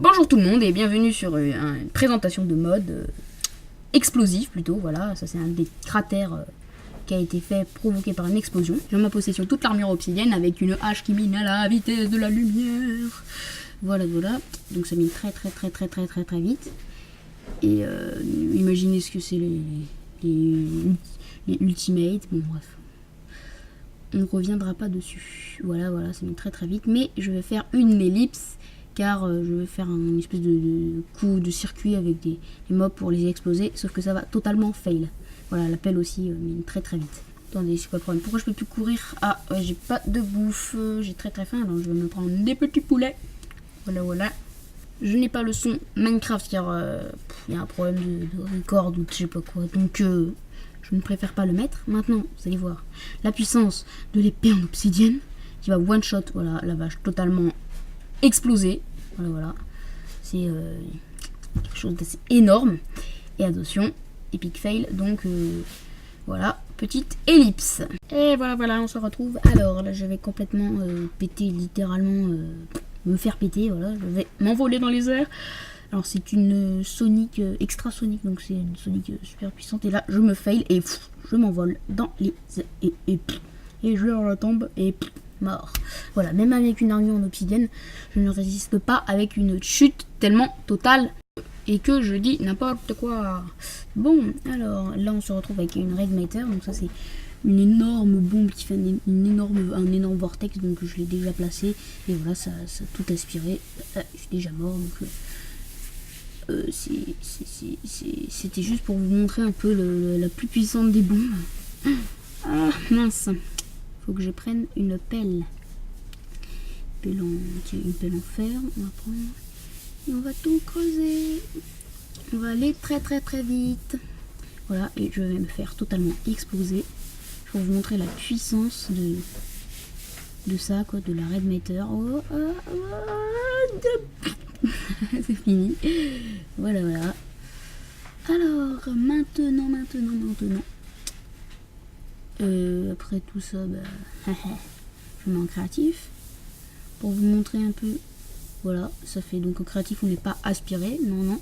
Bonjour tout le monde et bienvenue sur une présentation de mode explosif plutôt, voilà, ça c'est un des cratères qui a été fait provoqué par une explosion. J'ai en ma possession toute l'armure obsidienne avec une hache qui mine à la vitesse de la lumière. Voilà, donc ça mine très vite. Et imaginez ce que c'est les ultimates, bon bref. On ne reviendra pas dessus. Voilà, ça mine très vite, mais je vais faire une ellipse car je vais faire une espèce de coup de circuit avec des mobs pour les exploser, sauf que ça va totalement fail. Voilà, la pelle aussi mine très vite. Attendez, c'est quoi le problème? Pourquoi je peux plus courir? Ah, ouais, j'ai pas de bouffe, j'ai très faim, donc je vais me prendre des petits poulets. Voilà. Je n'ai pas le son Minecraft car il y a un problème de record ou je sais pas quoi, donc je ne préfère pas le mettre. Maintenant, vous allez voir la puissance de l'épée en obsidienne qui va one shot, voilà, la vache, totalement exploser. Voilà. C'est quelque chose d'assez énorme. Et attention, epic fail, donc voilà, petite ellipse. Et voilà, on se retrouve. Alors là, je vais complètement péter, littéralement me faire péter, voilà, je vais m'envoler dans les airs. Alors c'est une Sonic extra Sonic, donc c'est une Sonic super puissante. Et là, je me fail et je m'envole dans les airs et je retombe et mort. Voilà, même avec une armure en obsidienne, je ne résiste pas avec une chute tellement totale et que je dis n'importe quoi. Bon, alors là on se retrouve avec une Red Matter, donc ça c'est une énorme bombe qui fait un énorme vortex, donc je l'ai déjà placé et voilà, ça a tout aspiré. Je suis déjà mort, donc c'était juste pour vous montrer un peu la plus puissante des bombes. Ah mince, faut que je prenne une pelle. Une pelle en fer, on va prendre. Et on va tout creuser. On va aller très vite. Voilà, et je vais me faire totalement exploser. Pour vous montrer la puissance de ça, quoi, de la Red Matter. C'est fini. Voilà. Alors, maintenant. Après tout ça, je mets en créatif pour vous montrer un peu. Voilà, ça fait donc en créatif on n'est pas aspiré, non.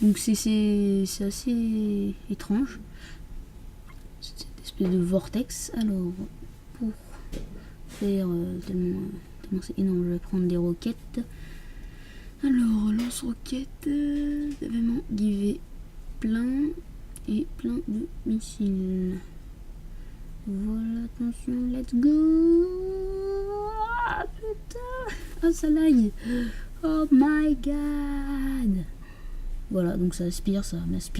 Donc c'est assez étrange cette espèce de vortex. Alors pour faire tellement c'est énorme, je vais prendre des roquettes. Alors lance-roquettes, événement givet plein et plein de missiles. Voilà, attention, let's go. Ah putain, ah ça lag. Oh my god. Voilà, donc ça aspire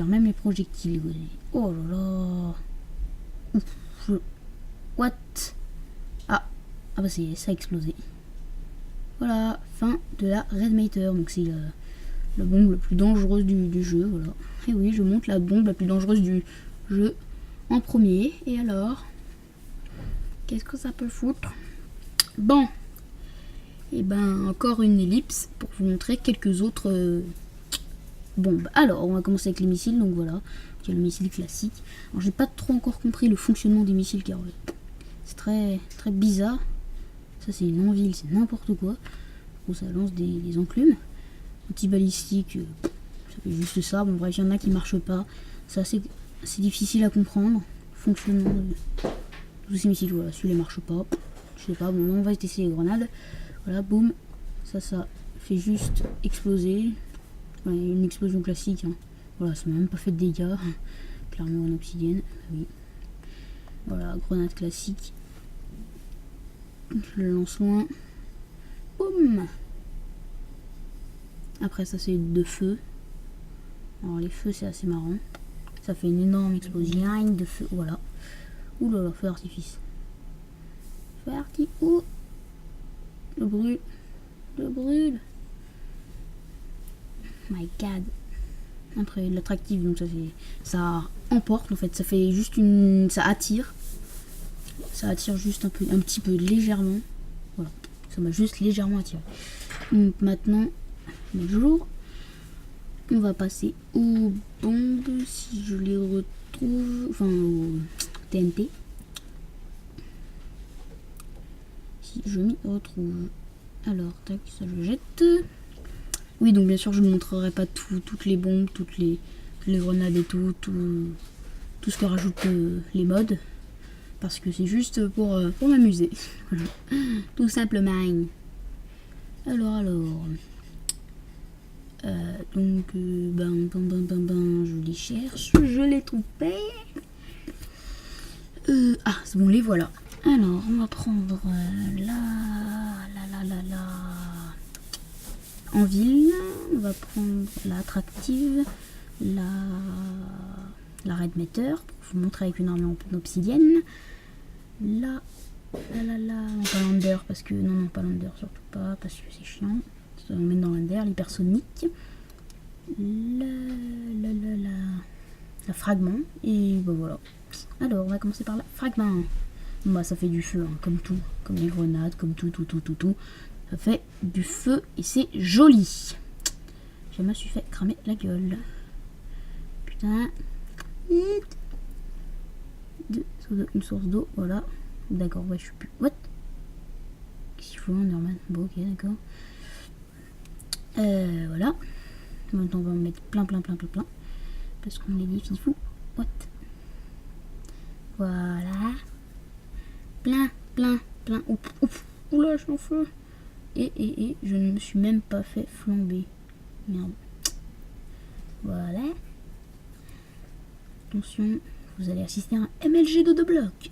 même les projectiles. Oh là là. Ouf, what? Ah bah ça a explosé. Voilà, fin de la Red Matter. Donc c'est la bombe la plus dangereuse du jeu, voilà. Et oui, je monte la bombe la plus dangereuse du jeu en premier. Et alors, qu'est-ce que ça peut foutre? Bon, et encore une ellipse pour vous montrer quelques autres bombes. Alors, on va commencer avec les missiles, donc voilà, il y a le missile classique. Alors, j'ai pas trop encore compris le fonctionnement des missiles car c'est très bizarre. Ça, c'est une anvile, c'est n'importe quoi. Bon, ça lance des enclumes. Anti-balistique, ça fait juste ça. Bon, bref, il y en a qui marchent pas. C'est assez difficile à comprendre. Fonctionnement de tous ces missiles, voilà, celui-là marche pas. Je sais pas, bon, on va tester les grenades. Voilà, boum, ça fait juste exploser. Voilà, une explosion classique, hein. Voilà, ça m'a même pas fait de dégâts. Clairement en obsidienne, oui. Voilà, grenade classique. Je le lance loin. Boum. Après ça c'est de feu. Alors les feux c'est assez marrant. Ça fait une énorme explosion de feu, voilà. Ouh là là, feu d'artifice. Ouh, le brûle. My god. Après l'attractif, donc ça emporte en fait, ça fait juste ça attire juste un petit peu légèrement. Voilà, ça m'a juste légèrement attiré. Donc maintenant, bonjour. On va passer aux bombes si je les retrouve, enfin au TNT. Si je m'y retrouve. Alors, tac, ça je jette. Oui, donc bien sûr, je ne montrerai pas toutes les bombes, toutes les grenades et tout ce que rajoutent les mods. Parce que c'est juste pour m'amuser. Voilà. Tout simplement. Alors. Donc, je les cherche. Je les trouve pas. C'est bon, les voilà. Alors, on va prendre en ville. On va prendre l'attractive, la Red Matter, pour vous montrer avec une armure en obsidienne. Non, pas Lander, parce que. Non, pas Lander, surtout pas, parce que c'est chiant. On met dans Lander, l'hypersonique. La fragment. Et bah voilà. Alors, on va commencer par la fragment. Bah, ça fait du feu, hein, comme tout. Comme les grenades, comme tout. Ça fait du feu et c'est joli. Je me suis fait cramer la gueule. Putain. Une source d'eau, voilà. D'accord, ouais, je suis plus. What? Qu'est-ce qu'il faut, Norman? Bon, ok, d'accord. Voilà. Maintenant, on va en mettre plein. Parce qu'on est des fifous. What? Voilà. Plein. Oula, je suis en feu. Et je ne me suis même pas fait flamber. Merde. Voilà. Attention, vous allez assister à un MLG de 2 blocs.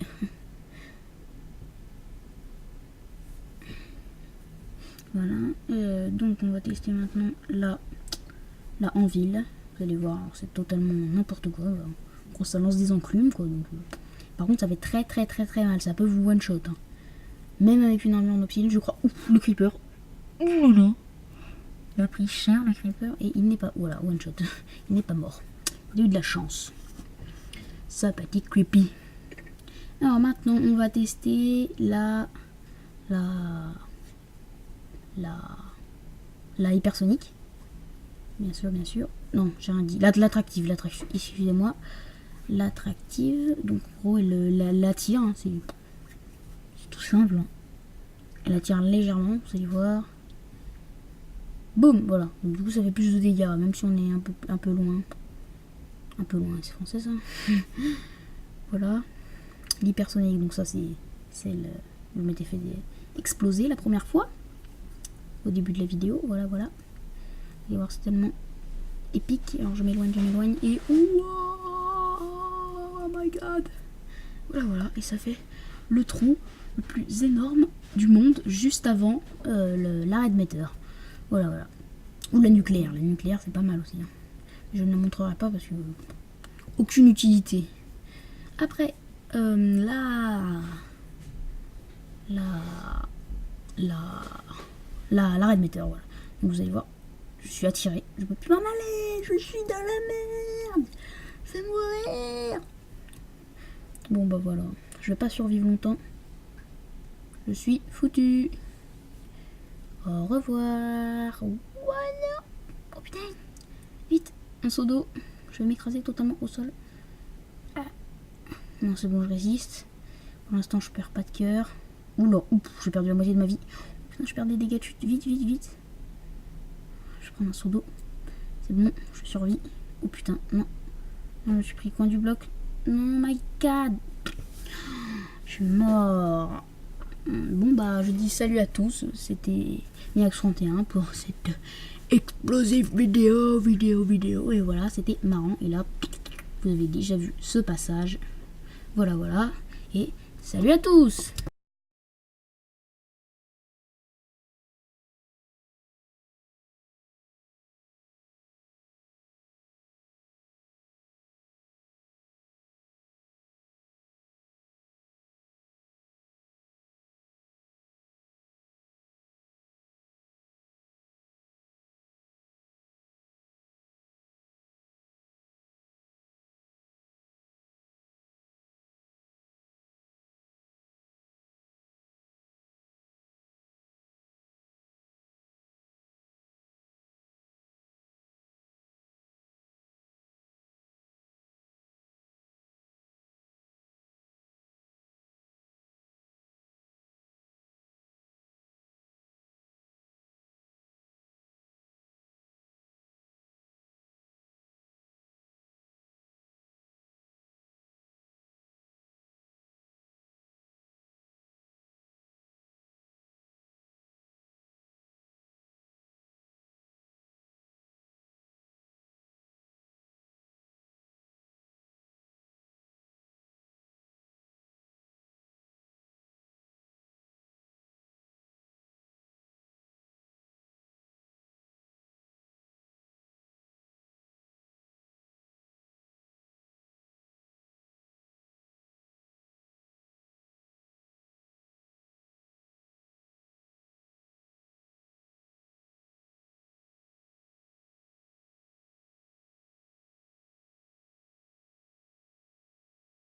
Voilà. Donc on va tester maintenant la en ville. Vous allez voir, c'est totalement n'importe quoi. Gros, ça lance des enclumes, quoi. Donc, par contre, ça fait très mal. Ça peut vous one shot. Hein. Même avec une armure en obsidienne, je crois. Ouf, le creeper. Oh non. Il a pris cher, le creeper, et il n'est pas. Voilà, one shot. Il n'est pas mort. Il a eu de la chance. Sympathique creepy. Alors maintenant, on va tester la hypersonique. Bien sûr. Non, j'ai rien dit. L'attractive. Excusez-moi. L'attractive. Donc, en gros, elle l'attire. Hein, c'est tout simple. Hein. Elle attire légèrement, vous allez voir. Boum, voilà. Donc, du coup, ça fait plus de dégâts, même si on est un peu loin. Un peu loin, c'est français ça. Voilà. L'hypersonique, donc ça, c'est celle. Je m'étais fait exploser la première fois. Au début de la vidéo. Voilà. Vous allez voir, c'est tellement épique. Alors, je m'éloigne. Et. Oh my god. Voilà. Et ça fait le trou le plus énorme du monde juste avant la Red Matter. Voilà. Ou la nucléaire. La nucléaire, c'est pas mal aussi. Hein. Je ne la montrerai pas parce que aucune utilité. Après, la Red Matter, voilà. Donc vous allez voir, je suis attiré. Je peux plus m'en aller. Je suis dans la merde. Fais mourir. Bon bah voilà. Je vais pas survivre longtemps. Je suis foutu. Au revoir. Voilà. Oh putain. Vite. Un seau d'eau. Je vais m'écraser totalement au sol. Ah. Non, c'est bon, je résiste. Pour l'instant, je perds pas de cœur. Oula, j'ai perdu la moitié de ma vie. Putain, je perds des dégâts de chute. Vite. Je prends un seau d'eau. C'est bon, je survis. Oh putain, non. Non, je me suis pris coin du bloc. Non, my god. Je suis mort. Bon, bah, je dis salut à tous. C'était Niax31 pour cette explosive vidéo. Et voilà, c'était marrant. Et là, vous avez déjà vu ce passage. Voilà. Et salut à tous.